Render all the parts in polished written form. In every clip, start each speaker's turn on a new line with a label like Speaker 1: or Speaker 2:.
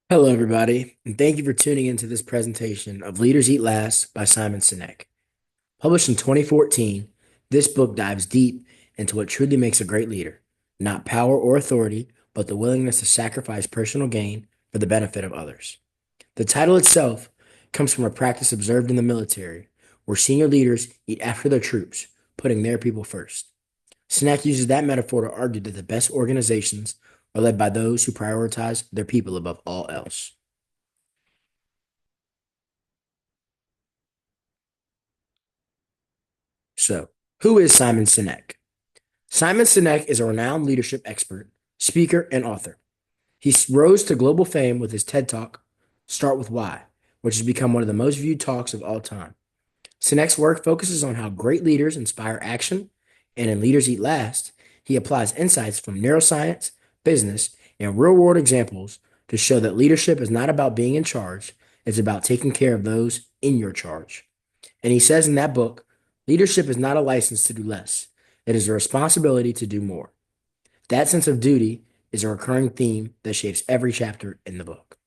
Speaker 1: Hello, everybody, and thank you for tuning into this presentation of Leaders Eat Last by Simon Sinek. Published in 2014, this book dives deep into what truly makes a great leader, not power or authority, but the willingness to sacrifice personal gain for the benefit of others. The title itself comes from a practice observed in the military, where senior leaders eat after their troops, putting their people first. Sinek uses that metaphor to argue that the best organizations are led by those who prioritize their people above all else. So, who is Simon Sinek? Simon Sinek is a renowned leadership expert, speaker, and author. He rose to global fame with his TED Talk, Start With Why, which has become one of the most viewed talks of all time. Sinek's work focuses on how great leaders inspire action, and in Leaders Eat Last, he applies insights from neuroscience, business, and real world examples to show that leadership is not about being in charge, it's about taking care of those in your charge. And he says in that book, leadership is not a license to do less, it is a responsibility to do more. That sense of duty is a recurring theme that shapes every chapter in the book.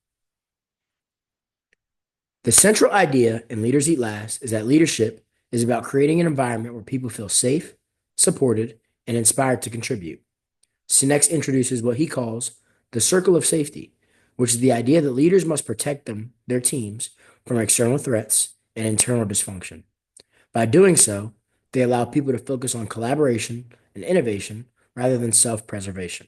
Speaker 1: The central idea in Leaders Eat Last is that leadership is about creating an environment where people feel safe, supported, and inspired to contribute. Sinex introduces what he calls the circle of safety, which is the idea that leaders must protect their teams from external threats and internal dysfunction. By doing so, they allow people to focus on collaboration and innovation rather than self preservation.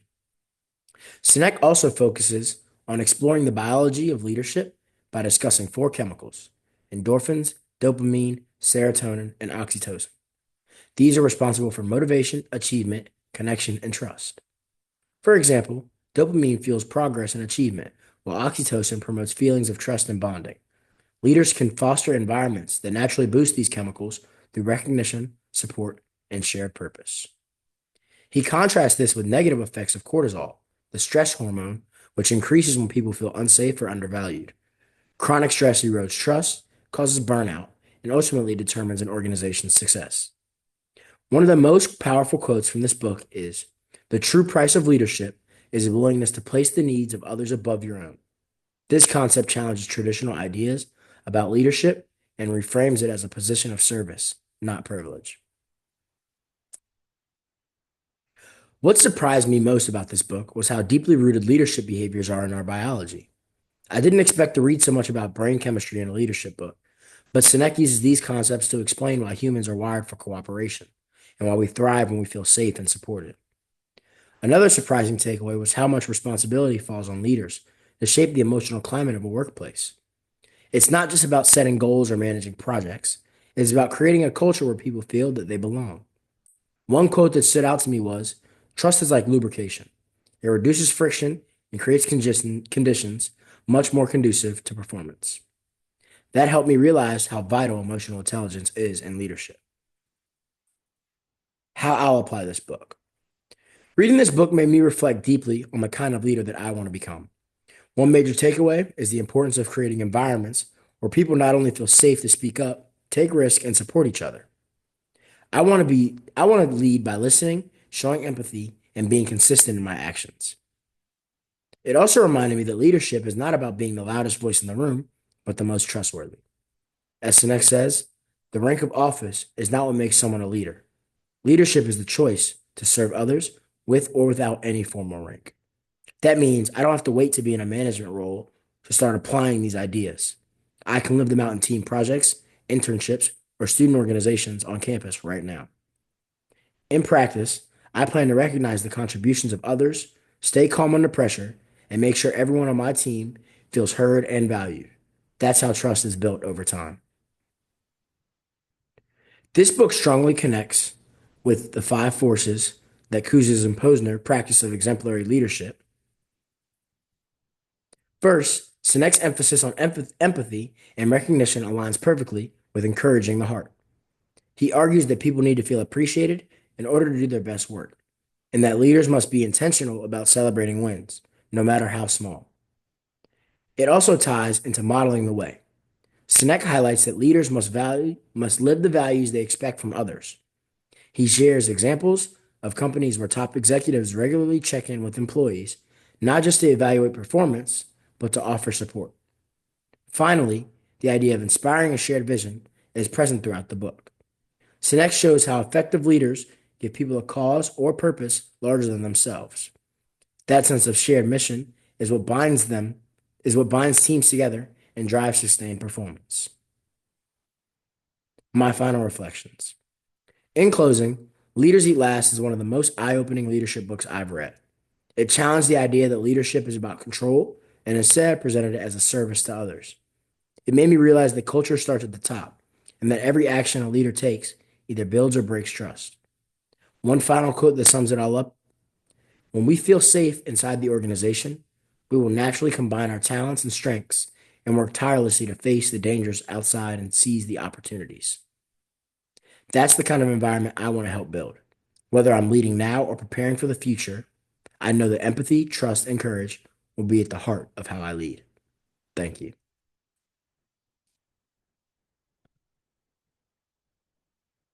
Speaker 1: Sinek also focuses on exploring the biology of leadership by discussing four chemicals: endorphins, dopamine, serotonin, and oxytocin. These are responsible for motivation, achievement, connection, and trust. For example, dopamine fuels progress and achievement, while oxytocin promotes feelings of trust and bonding. Leaders can foster environments that naturally boost these chemicals through recognition, support, and shared purpose. He contrasts this with negative effects of cortisol, the stress hormone, which increases when people feel unsafe or undervalued. Chronic stress erodes trust, causes burnout, and ultimately determines an organization's success. One of the most powerful quotes from this book is, "The true price of leadership is a willingness to place the needs of others above your own." This concept challenges traditional ideas about leadership and reframes it as a position of service, not privilege. What surprised me most about this book was how deeply rooted leadership behaviors are in our biology. I didn't expect to read so much about brain chemistry in a leadership book, but Sinek uses these concepts to explain why humans are wired for cooperation and why we thrive when we feel safe and supported. Another surprising takeaway was how much responsibility falls on leaders to shape the emotional climate of a workplace. It's not just about setting goals or managing projects, it's about creating a culture where people feel that they belong. One quote that stood out to me was, "Trust is like lubrication. It reduces friction and creates conditions much more conducive to performance." That helped me realize how vital emotional intelligence is in leadership. How I'll apply this book. Reading this book made me reflect deeply on the kind of leader that I want to become. One major takeaway is the importance of creating environments where people not only feel safe to speak up, take risks, and support each other. I want to lead by listening, showing empathy, and being consistent in my actions. It also reminded me that leadership is not about being the loudest voice in the room, but the most trustworthy. As Sinek says, the rank of office is not what makes someone a leader. Leadership is the choice to serve others with or without any formal rank. That means I don't have to wait to be in a management role to start applying these ideas. I can live them out in team projects, internships, or student organizations on campus right now. In practice, I plan to recognize the contributions of others, stay calm under pressure, and make sure everyone on my team feels heard and valued. That's how trust is built over time. This book strongly connects with the five forces that Kouzes and Posner practice of exemplary leadership. First, Sinek's emphasis on empathy and recognition aligns perfectly with encouraging the heart. He argues that people need to feel appreciated in order to do their best work, and that leaders must be intentional about celebrating wins, no matter how small. It also ties into modeling the way. Sinek highlights that leaders must live the values they expect from others. He shares examples of companies where top executives regularly check in with employees, not just to evaluate performance, but to offer support. Finally, the idea of inspiring a shared vision is present throughout the book. Sinek shows how effective leaders give people a cause or purpose larger than themselves. That sense of shared mission is what binds teams together and drives sustained performance. My final reflections. In closing, Leaders Eat Last is one of the most eye-opening leadership books I've read. It challenged the idea that leadership is about control and instead presented it as a service to others. It made me realize that culture starts at the top and that every action a leader takes either builds or breaks trust. One final quote that sums it all up: when we feel safe inside the organization, we will naturally combine our talents and strengths and work tirelessly to face the dangers outside and seize the opportunities. That's the kind of environment I want to help build. Whether I'm leading now or preparing for the future, I know that empathy, trust, and courage will be at the heart of how I lead. Thank you.